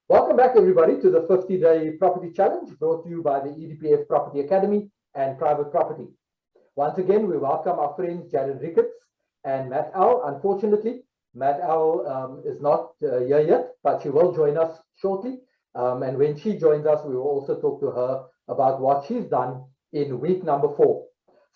Welcome back, everybody, to the 50-day property challenge brought to you by the EDPF Property Academy and Private Property. Once again, we welcome our friends Jared Ricketts and Matt L. Unfortunately, Matt L. Is not here yet, but she will join us shortly. And when she joins us, we will also talk to her about what she's done in week number 4.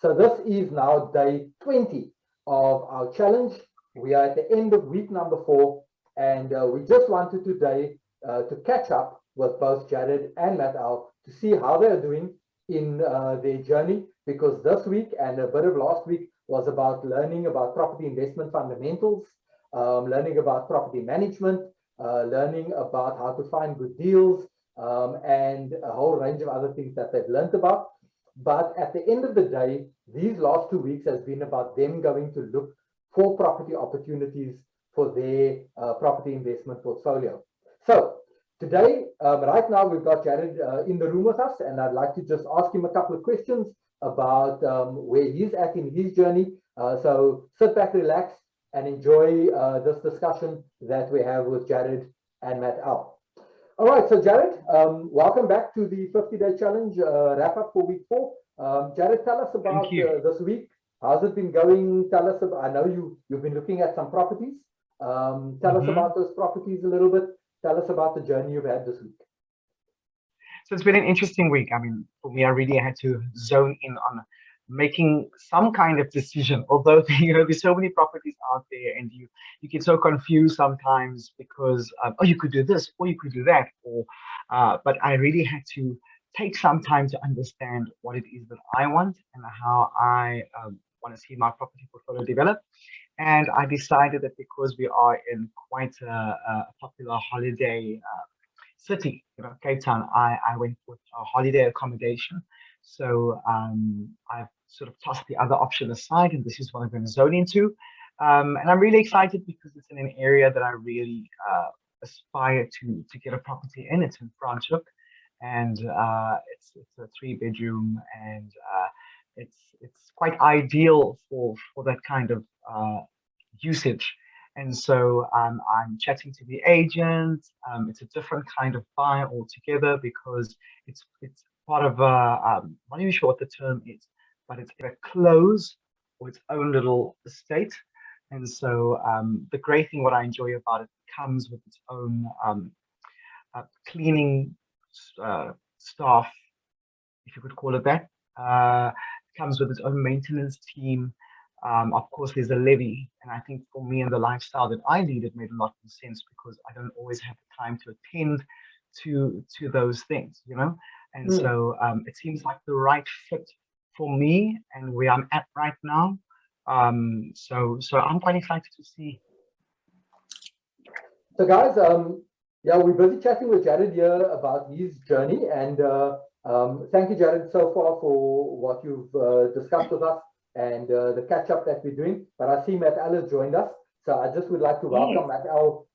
So this is now day 20 of our challenge. We are at the end of week number 4, and we just wanted today to catch up with both Jared and Matt L to see how they're doing in their journey, because this week and a bit of last week was about learning about property investment fundamentals, learning about property management, learning about how to find good deals, and a whole range of other things that they've learned about. But at the end of the day, these last 2 weeks has been about them going to look for property opportunities for their property investment portfolio. So today, right now, we've got Jared in the room with us, and I'd like to just ask him a couple of questions about where he's at in his journey. So sit back, relax, and enjoy this discussion that we have with Jared and Matt L. All right, so Jared, welcome back to the 50-day challenge wrap up for week 4. Jared, tell us about this week. How's it been going? Tell us about, I know you've been looking at some properties. Tell us about those properties a little bit. Tell us about the journey you've had this week. So it's been an interesting week. I mean, for me, I really had to zone in on making some kind of decision. Although there's so many properties out there, and you get so confused sometimes because oh, you could do this or you could do that, or but I really had to take some time to understand what it is that I want and how I want to see my property portfolio develop. And I decided that because we are in quite a popular holiday city, Cape Town, I went with a holiday accommodation. So I've sort of tossed the other option aside, and this is what I'm going to zone into. And I'm really excited because it's in an area that I really aspire to get a property in. It's in Franschhoek, and it's a 3-bedroom, and it's quite ideal for that kind of usage. And so I'm chatting to the agent. It's a different kind of buy altogether because it's part of I'm not even sure what the term is, but it's a close or its own little estate. And so the great thing, what I enjoy about it, comes with its own cleaning staff, if you could call it that. Comes with its own maintenance team. Of course, there's a levy, and I think for me and the lifestyle that I lead, it made a lot of sense because I don't always have the time to attend to those things, And so it seems like the right fit for me and where I'm at right now. So I'm quite excited to see. So guys, yeah, we're busy chatting with Jared here about his journey, and thank you, Jared, so far for what you've discussed with us and the catch up that we're doing. But I see Matt L has joined us, so I just would like to welcome Matt L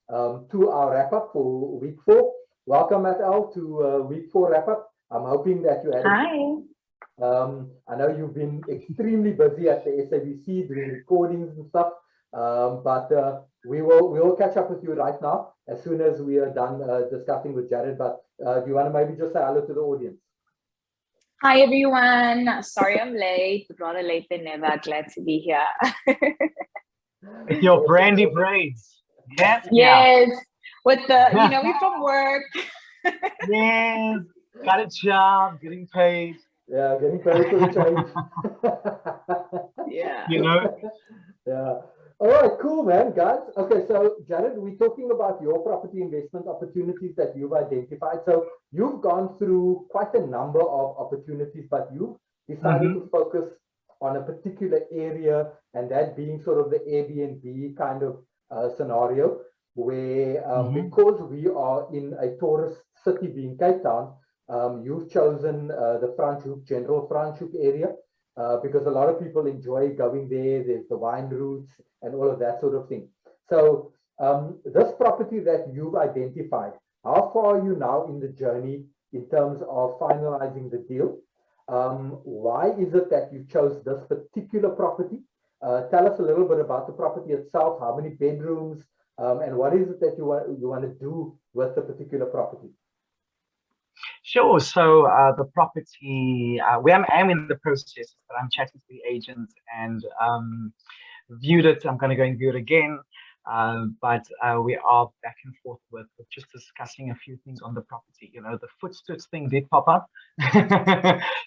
to our wrap up for week 4. Welcome, Matt L, to week 4 wrap up. I'm hoping that you had. Hi. I know you've been extremely busy at the SABC doing recordings and stuff, but we will catch up with you right now as soon as we are done discussing with Jared. But do you want to maybe just say hello to the audience? Hi, everyone. Sorry I'm late, but rather late than never. Glad to be here. With your brandy braids. Yes. Yes. With the, we're from work. Yes. Got a job, getting paid. Yeah, getting paid for the change. Yeah. Yeah. All right, cool, man, guys. Okay, so Jared, we're talking about your property investment opportunities that you've identified. So you've gone through quite a number of opportunities, but you've decided to focus on a particular area, and that being sort of the Airbnb kind of scenario, where because we are in a tourist city being Cape Town, you've chosen the Franschhoek, general Franschhoek area. Because a lot of people enjoy going there. There's the wine routes and all of that sort of thing. So this property that you've identified, how far are you now in the journey in terms of finalizing the deal? Why is it that you chose this particular property? Tell us a little bit about the property itself. How many bedrooms? and what is it that you want to do with the particular property? Sure. So the property, where I'm in the process, but I'm chatting to the agent and viewed it. I'm going to go and view it again. But we are back and forth with just discussing a few things on the property. You know, the footsteps thing did pop up.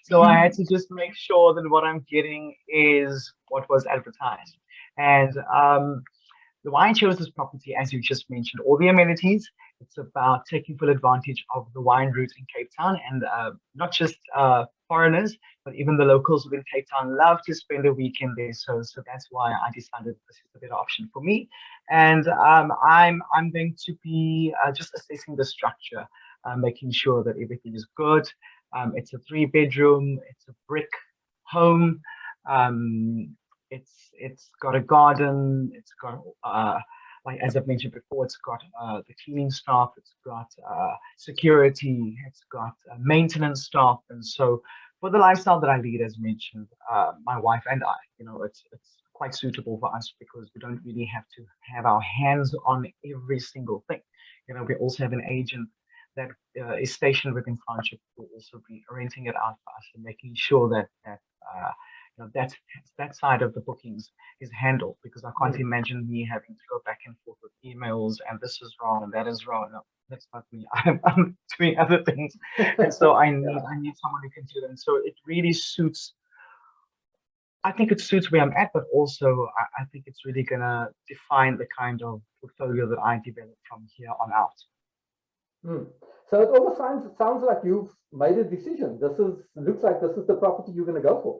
So I had to just make sure that what I'm getting is what was advertised. And why I chose this property, as you just mentioned, all the amenities. It's about taking full advantage of the wine route in Cape Town, and not just foreigners, but even the locals within Cape Town love to spend a weekend there. So that's why I decided this is a better option for me. And I'm going to be just assessing the structure, making sure that everything is good. It's a 3-bedroom. It's a brick home. It's got a garden. It's got like as I've mentioned before, it's got the cleaning staff. It's got security. It's got maintenance staff. And so for the lifestyle that I lead, as mentioned, my wife and I, you know, it's quite suitable for us because we don't really have to have our hands on every single thing. You know, we also have an agent that is stationed within Township who will also be renting it out for us and making sure that you know, that side of the bookings is handled, because I can't imagine me having to go back and forth with emails and this is wrong and that is wrong. No, that's not me. I'm doing other things, and so I need someone who can do them. So it really suits. I think it suits where I'm at, but also I think it's really gonna define the kind of portfolio that I develop from here on out. So it almost sounds like you've made a decision. Looks like this is the property you're going to go for.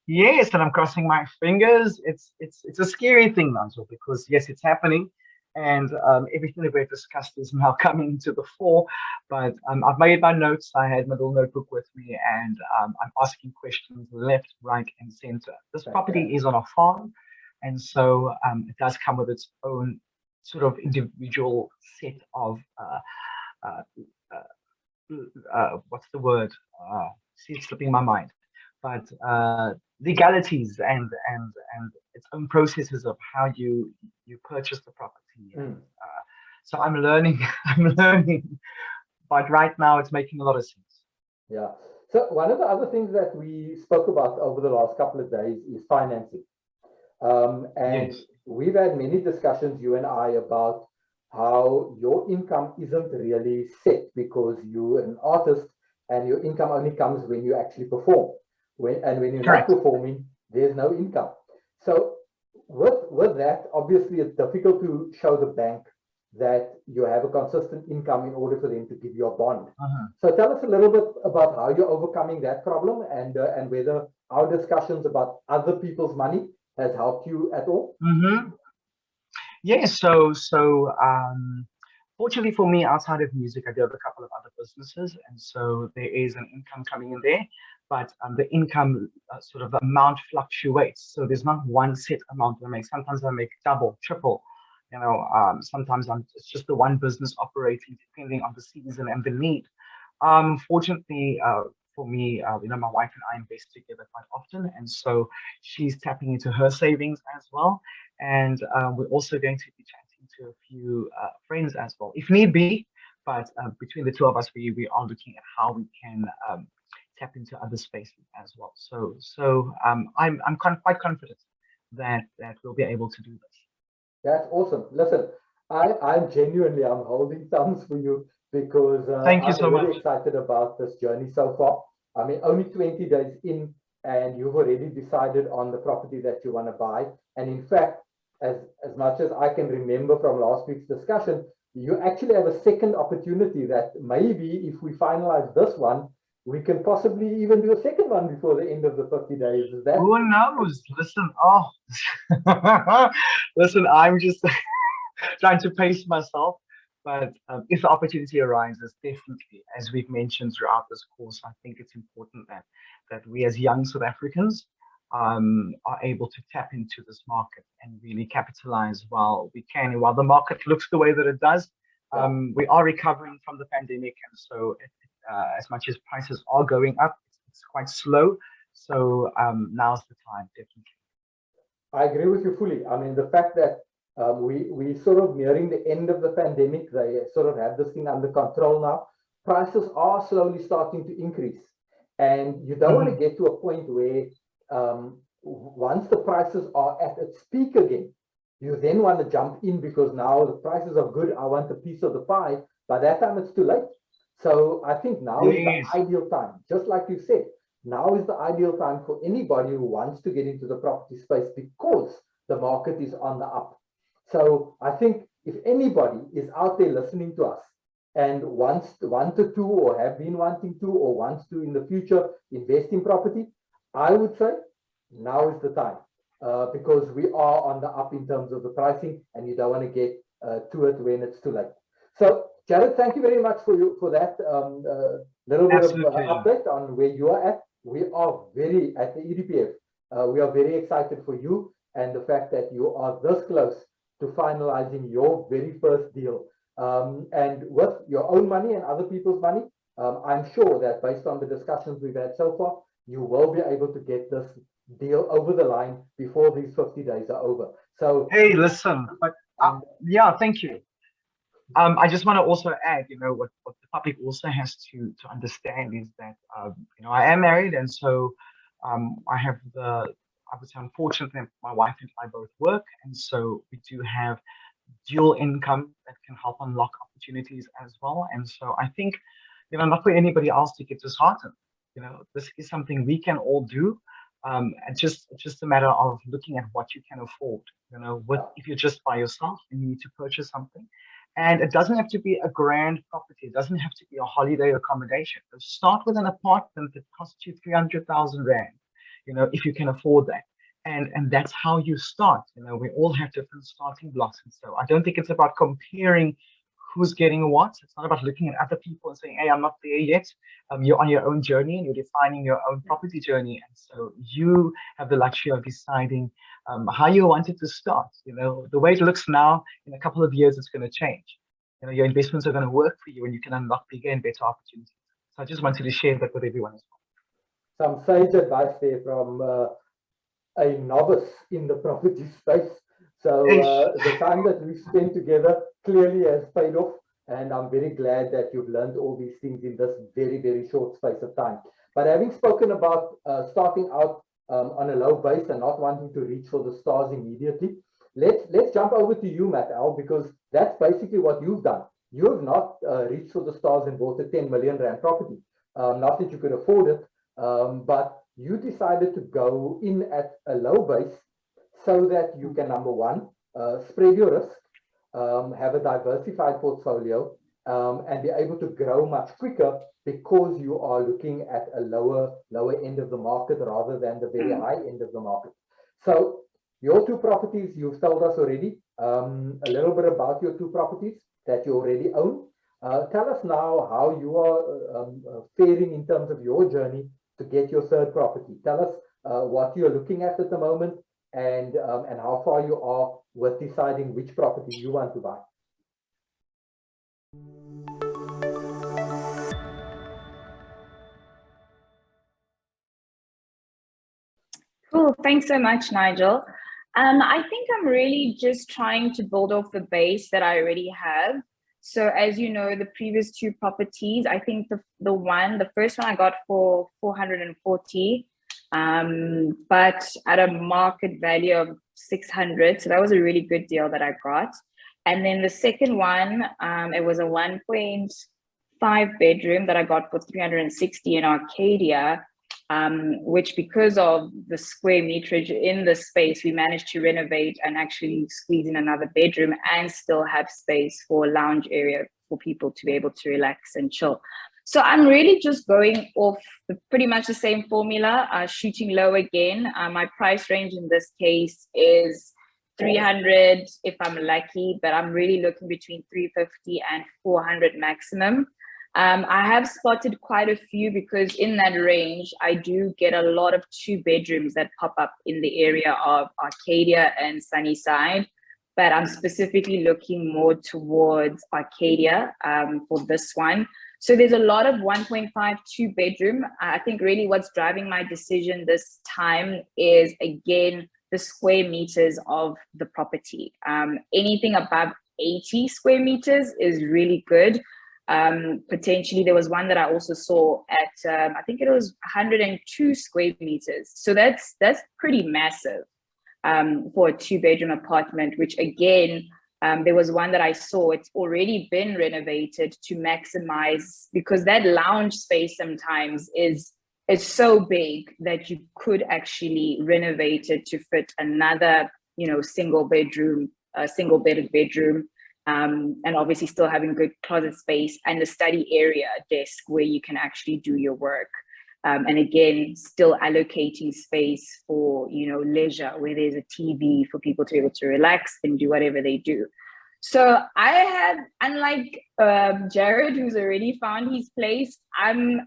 Yes, and I'm crossing my fingers. It's a scary thing, Nigel, because yes, it's happening, and everything that we've discussed is now coming to the fore. But I've made my notes. I had my little notebook with me, and I'm asking questions left, right, and center. This property is on a farm, and so it does come with its own sort of individual set of what's the word? See, it's slipping my mind. But legalities and its own processes of how you purchase the property. And, so I'm learning. I'm learning, but right now it's making a lot of sense. Yeah. So one of the other things that we spoke about over the last couple of days is financing, and Yes. we've had many discussions, you and I, about how your income isn't really set because you're an artist and your income only comes when you actually perform. When you're Correct. not performing, there's no income. So with that, obviously it's difficult to show the bank that you have a consistent income in order for them to give you a bond. So tell us a little bit about how you're overcoming that problem, and whether our discussions about other people's money has helped you at all. Yeah, so fortunately for me, outside of music, I do have a couple of other businesses, and so there is an income coming in there, but the income sort of amount fluctuates. So there's not one set amount I make. Sometimes I make double, triple. You know, sometimes it's just the one business operating depending on the season and the need. Fortunately, for me, you know, my wife and I invest together quite often, and so she's tapping into her savings as well. And we're also going to be chatting to a few friends as well, if need be. But between the two of us, we are looking at how we can tap into other spaces as well. So I'm quite confident that we'll be able to do this. That's awesome. Listen, I'm genuinely, I'm holding thumbs for you, because Thank you I'm so really much. excited about this journey so far. I mean, only 20 days in, and you've already decided on the property that you want to buy. And in fact, as much as I can remember from last week's discussion, you actually have a second opportunity that maybe if we finalize this one, we can possibly even do a second one before the end of the 50 days. Is that? Who knows? Listen, listen, I'm just trying to pace myself. But if the opportunity arises, definitely, as we've mentioned throughout this course, I think it's important that we as young South Africans are able to tap into this market and really capitalize while we can. And while the market looks the way that it does, we are recovering from the pandemic. And so as much as prices are going up, it's quite slow. So now's the time, definitely. I agree with you fully. I mean, the fact that We sort of nearing the end of the pandemic. They sort of have this thing under control now. Prices are slowly starting to increase. And you don't want to get to a point where once the prices are at its peak again, you then want to jump in because now the prices are good. I want a piece of the pie. By that time, it's too late. So I think now is the ideal time. Just like you said, now is the ideal time for anybody who wants to get into the property space because the market is on the up. So I think if anybody is out there listening to us and wanted to or have been wanting to or wants to in the future invest in property, I would say now is the time because we are on the up in terms of the pricing and you don't want to get to it when it's too late. So Jared, thank you very much for that little bit of update on where you are at. We are very, at the EDPF, we are very excited for you and the fact that you are this close to finalizing your very first deal. And with your own money and other people's money, I'm sure that based on the discussions we've had so far, you will be able to get this deal over the line before these 50 days are over. So, hey, listen, but yeah, thank you. I just want to also add, what the public also has to understand is that, I am married, and so I have I would say, unfortunately, my wife and I both work, and so we do have dual income that can help unlock opportunities as well. And so I think, not for anybody else to get disheartened. This is something we can all do. And it's just a matter of looking at what you can afford. If you're just by yourself and you need to purchase something. And it doesn't have to be a grand property. It doesn't have to be a holiday accommodation. Start with an apartment that costs you 300,000 Rand, if you can afford that. And that's how you start. We all have different starting blocks. And so I don't think it's about comparing who's getting what. It's not about looking at other people and saying, hey, I'm not there yet. You're on your own journey and you're defining your own property journey. And so you have the luxury of deciding how you wanted to start. The way it looks now, in a couple of years, it's going to change. Your investments are going to work for you and you can unlock bigger and better opportunities. So I just wanted to share that with everyone as well. Some sage advice there from a novice in the property space. So the time that we spent together clearly has paid off. And I'm very glad that you've learned all these things in this very, very short space of time. But having spoken about starting out on a low base and not wanting to reach for the stars immediately, let's jump over to you, Matt Al, because that's basically what you've done. You have not reached for the stars and bought a 10 million Rand property. Not that you could afford it, but you decided to go in at a low base so that you can, number one, spread your risk, have a diversified portfolio, and be able to grow much quicker because you are looking at a lower end of the market rather than the very high end of the market. So your two properties, you've told us already a little bit about your two properties that you already own. Tell us now how you are faring in terms of your journey to get your third property. Tell us what you're looking at the moment and how far you are with deciding which property you want to buy. Cool. Thanks so much, Nigel. I think I'm really just trying to build off the base that I already have. So as you know, the previous two properties, I think the first one I got for 440, but at a market value of 600. So that was a really good deal that I got. And then the second one, it was a 1.5 bedroom that I got for 360 in Arcadia. Which, because of the square meterage in the space, we managed to renovate and actually squeeze in another bedroom and still have space for a lounge area for people to be able to relax and chill. So I'm really just going off pretty much the same formula, shooting low again. My price range in this case is 300 if I'm lucky, but I'm really looking between 350 and 400 maximum. I have spotted quite a few because in that range, I do get a lot of 2 bedrooms that pop up in the area of Arcadia and Sunnyside, but I'm specifically looking more towards Arcadia for this one. So there's a lot of 1.5, 2 bedroom. I think really what's driving my decision this time is, again, the square meters of the property. Anything above 80 square meters is really good. Potentially, there was one that I also saw at I think it was 102 square meters. So that's pretty massive for a 2-bedroom apartment, which again, there was one that I saw, it's already been renovated to maximize, because that lounge space sometimes is so big that you could actually renovate it to fit another, single bedded bedroom, and obviously still having good closet space and the study area desk where you can actually do your work. And again, still allocating space for, leisure, where there's a TV for people to be able to relax and do whatever they do. So I have, unlike Jared, who's already found his place, I've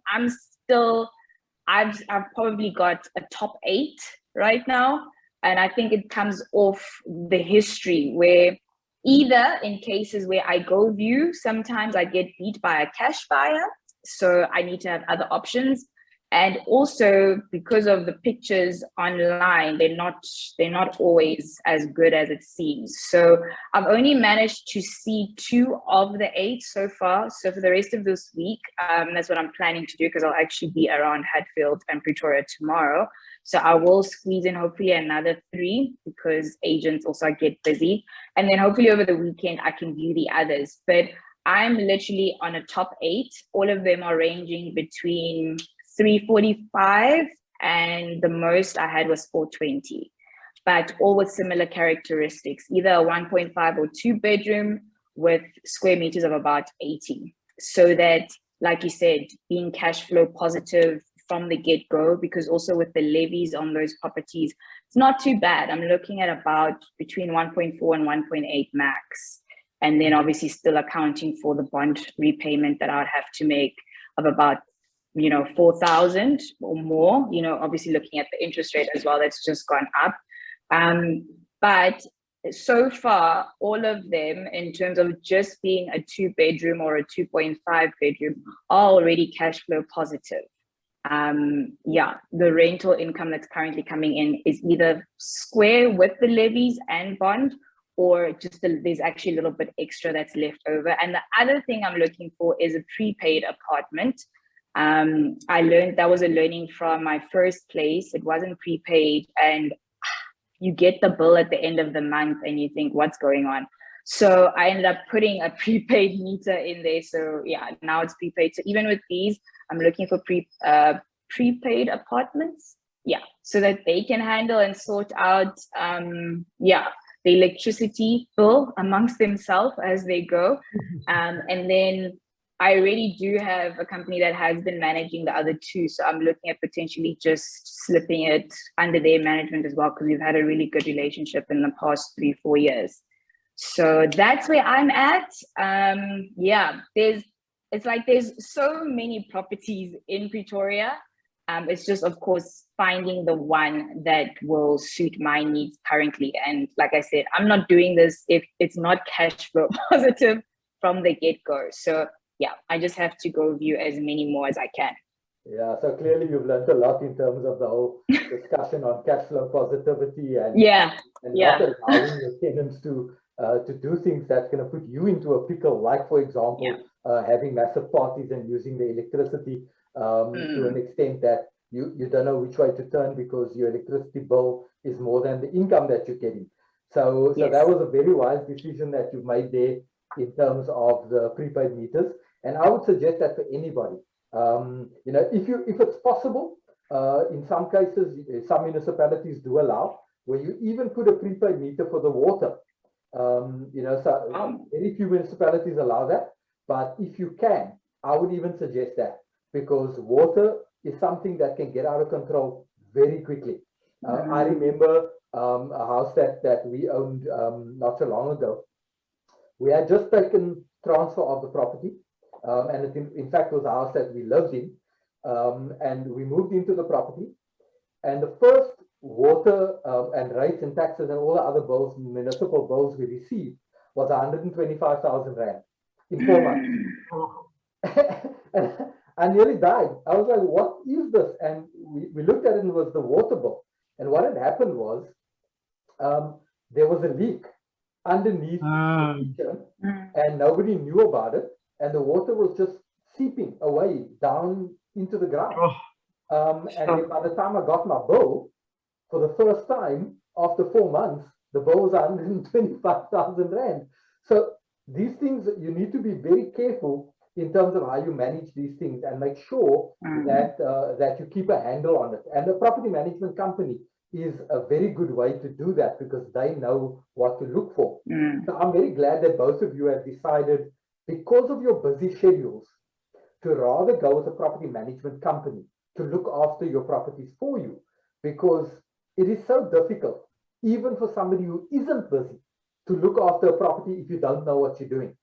probably got a top 8 right now. And I think it comes off the history where either in cases where I go view, sometimes I get beat by a cash buyer. So I need to have other options. And also because of the pictures online, they're not always as good as it seems. So I've only managed to see 2 of the 8 so far. So for the rest of this week, that's what I'm planning to do, because I'll actually be around Hatfield and Pretoria tomorrow. So I will squeeze in hopefully another 3, because agents also get busy. And then hopefully over the weekend, I can view the others. But I'm literally on a top 8. All of them are ranging between 345, and the most I had was 420, but all with similar characteristics, either a 1.5 or 2-bedroom with square meters of about 80. So that, like you said, being cash flow positive from the get-go, because also with the levies on those properties, it's not too bad. I'm looking at about between 1.4 and 1.8 max. And then obviously still accounting for the bond repayment that I'd have to make of about 4,000 or more, obviously looking at the interest rate as well, that's just gone up. But so far, all of them, in terms of just being a 2-bedroom or a 2.5 bedroom, are already cash flow positive. The rental income that's currently coming in is either square with the levies and bond, or just there's actually a little bit extra that's left over. And the other thing I'm looking for is a prepaid apartment. I learned, that was a learning from my first place. It wasn't prepaid, and you get the bill at the end of the month and you think, what's going on? So I ended up putting a prepaid meter in there. So yeah, now it's prepaid. So even with these, I'm looking for prepaid apartments. Yeah, so that they can handle and sort out the electricity bill amongst themselves as they go. And then I already do have a company that has been managing the other 2. So I'm looking at potentially just slipping it under their management as well, because we've had a really good relationship in the past 3-4 years. So that's where I'm at. There's so many properties in Pretoria. It's just, of course, finding the one that will suit my needs currently. And like I said, I'm not doing this if it's not cash flow positive from the get-go. So yeah, I just have to go view as many more as I can. Yeah, so clearly you've learned a lot in terms of the whole discussion on cash flow positivity and not allowing your tenants to do things that's going to put you into a pickle, like, for example, having massive parties and using the electricity to an extent that you don't know which way to turn, because your electricity bill is more than the income that you're getting. So that was a very wise decision that you made there in terms of the prepaid meters. And I would suggest that for anybody, if it's possible, in some cases, some municipalities do allow where you even put a prepaid meter for the water. Very few municipalities allow that, but if you can, I would even suggest that, because water is something that can get out of control very quickly. I remember a house that we owned not so long ago. We had just taken transfer of the property, and it in fact was a house that we lived in, and we moved into the property, and the first water and rates and taxes and all the other bills, municipal bills we received, was 125,000 rand in 4 months. And I nearly died. I was like, what is this? And we looked at it, and it was the water bill. And what had happened was there was a leak underneath the kitchen, and nobody knew about it, and the water was just seeping away down into the ground. And then by the time I got my bill, for the first time after 4 months, the bill was 125,000 Rand. So these things, you need to be very careful in terms of how you manage these things and make sure that you keep a handle on it. And the property management company is a very good way to do that because they know what to look for. So I'm very glad that both of you have decided, because of your busy schedules, to rather go with a property management company to look after your properties for you, because it is so difficult, even for somebody who isn't busy, to look after a property if you don't know what you're doing.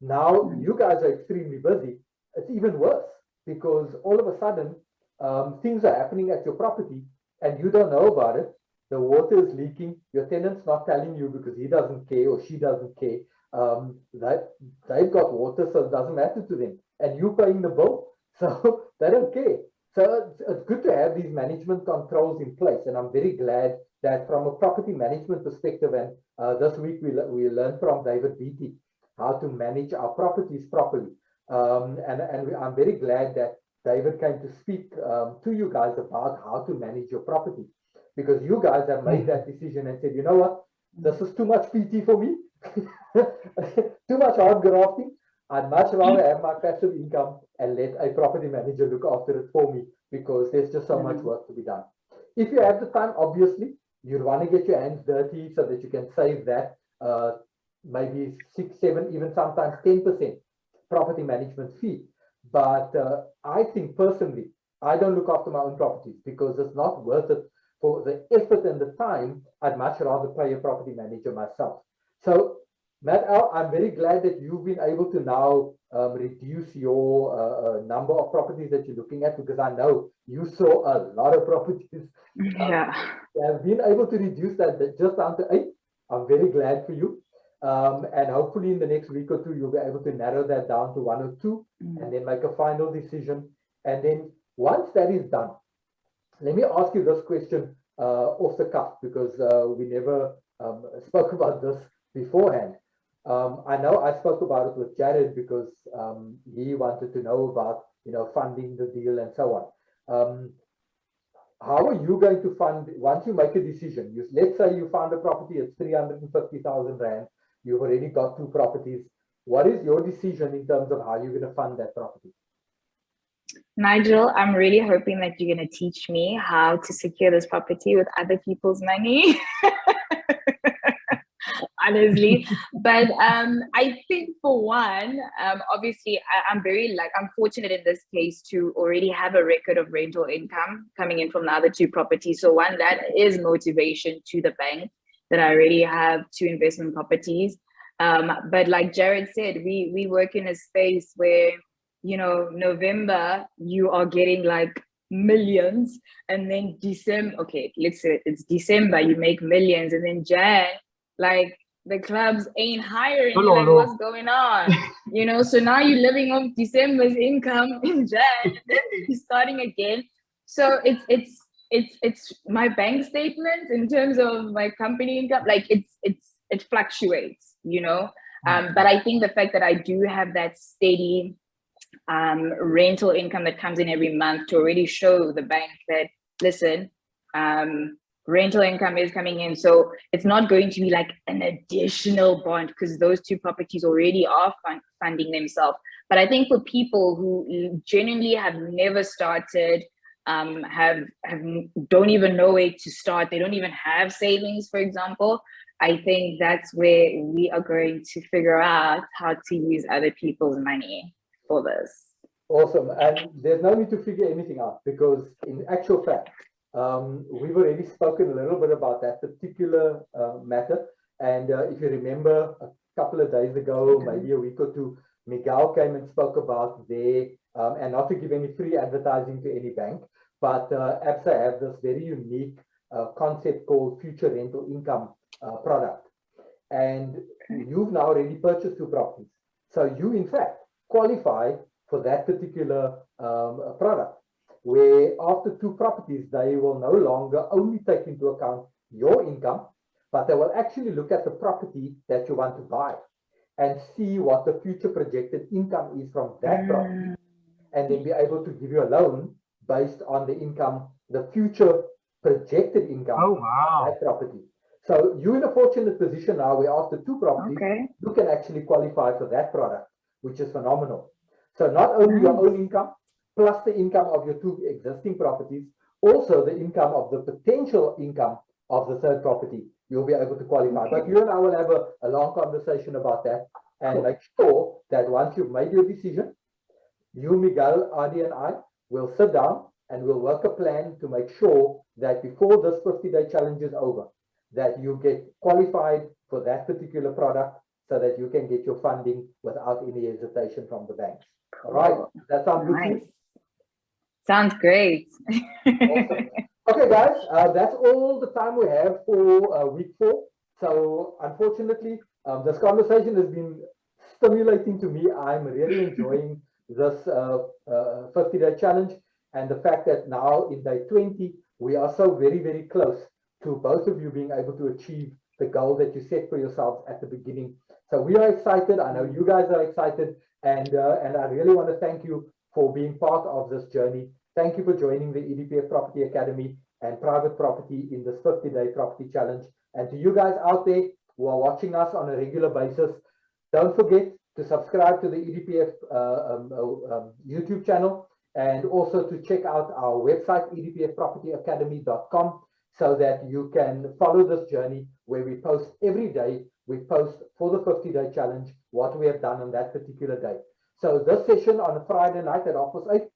Now, you guys are extremely busy. It's even worse because all of a sudden, things are happening at your property and you don't know about it. The water is leaking. Your tenant's not telling you because he doesn't care or she doesn't care. That they've got water, so it doesn't matter to them. And you're paying the bill, so they don't care. So it's good to have these management controls in place. And I'm very glad that from a property management perspective, and this week we learned from David Beatty how to manage our properties properly. I'm very glad that David came to speak to you guys about how to manage your property, because you guys have made that decision and said, you know what, this is too much PT for me, too much hard grafting. I'd much rather have my passive income and let a property manager look after it for me, because there's just so much work to be done. If you have the time, obviously, you'd want to get your hands dirty so that you can save that maybe 6, 7, even sometimes 10% property management fee. But I think personally, I don't look after my own properties because it's not worth it for the effort and the time. I'd much rather pay a property manager myself. So Matt Al, I'm very glad that you've been able to now reduce your number of properties that you're looking at, because I know you saw a lot of properties. Have been able to reduce that just down to 8. I'm very glad for you. And hopefully in the next week or 2, you'll be able to narrow that down to 1 or 2 and then make a final decision. And then once that is done, let me ask you this question off the cuff, because we never spoke about this beforehand. I know I spoke about it with Jared because he wanted to know about, funding the deal and so on. How are you going to fund once you make a decision? Let's say you found a property, it's 350,000 Rand. You've already got 2 properties. What is your decision in terms of how you're going to fund that property? Nigel, I'm really hoping that you're going to teach me how to secure this property with other people's money. Honestly, but I think for one, obviously I'm fortunate in this case to already have a record of rental income coming in from the other 2 properties. So one, that is motivation to the bank that I already have 2 investment properties. But like Jared said, we work in a space where, November, you are getting like millions, and then December, okay, let's say it's December, you make millions, and then Jan, like, the clubs ain't hiring. Like, what's going on? So now you're living off December's income in Jan, and then you're starting again. So it's my bank statements in terms of my company income, like it fluctuates, but I think the fact that I do have that steady rental income that comes in every month to already show the bank that, listen, rental income is coming in. So it's not going to be like an additional bond, because those 2 properties already are funding themselves. But I think for people who genuinely have never started, don't even know where to start, they don't even have savings, for example, I think that's where we are going to figure out how to use other people's money for this. Awesome. And there's no need to figure anything out, because in actual fact, we've already spoken a little bit about that particular matter. And if you remember, a couple of days ago, maybe a week or 2, Miguel came and spoke about and not to give any free advertising to any bank, but ABSA have this very unique concept called future rental income product. And you've now already purchased 2 properties. So you, in fact, qualify for that particular product, where after 2 properties, they will no longer only take into account your income, but they will actually look at the property that you want to buy and see what the future projected income is from that property, and then be able to give you a loan based on the income, the future projected income Oh, of wow. that property. So you're in a fortunate position now where after 2 properties, Okay. you can actually qualify for that product, which is phenomenal. So not only your own income, plus the income of your 2 existing properties, also the income of the potential income of the 3rd property, you'll be able to qualify. Okay. But you and I will have a long conversation about that, and Cool. make sure that once you've made your decision, you, Miguel, Adi, and I will sit down and we'll work a plan to make sure that before this 50-day challenge is over, that you get qualified for that particular product so that you can get your funding without any hesitation from the banks. All right, Cool. that sounds good to you? Nice. Sounds great. Awesome. Okay, guys, that's all the time we have for week 4. So unfortunately, this conversation has been stimulating to me. I'm really enjoying this 50-day challenge, and the fact that now in day 20, we are so very, very close to both of you being able to achieve the goal that you set for yourselves at the beginning. So we are excited. I know you guys are excited, and I really want to thank you for being part of this journey. Thank you for joining the EDPF Property Academy and private property in this 50-day property challenge. And to you guys out there who are watching us on a regular basis, don't forget to subscribe to the EDPF YouTube channel, and also to check out our website, edpfpropertyacademy.com, so that you can follow this journey where we post every day. We post for the 50-day challenge what we have done on that particular day. So this session on a Friday night at 8:30,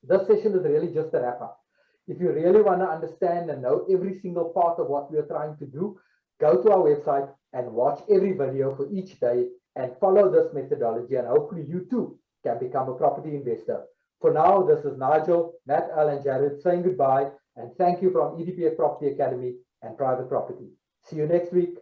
this session is really just a wrap up. If you really want to understand and know every single part of what we are trying to do, go to our website and watch every video for each day and follow this methodology, and hopefully you too can become a property investor. For now, this is Nigel, Matt, Al, and Jared saying goodbye, and thank you from EDPF Property Academy and Private Property. See you next week.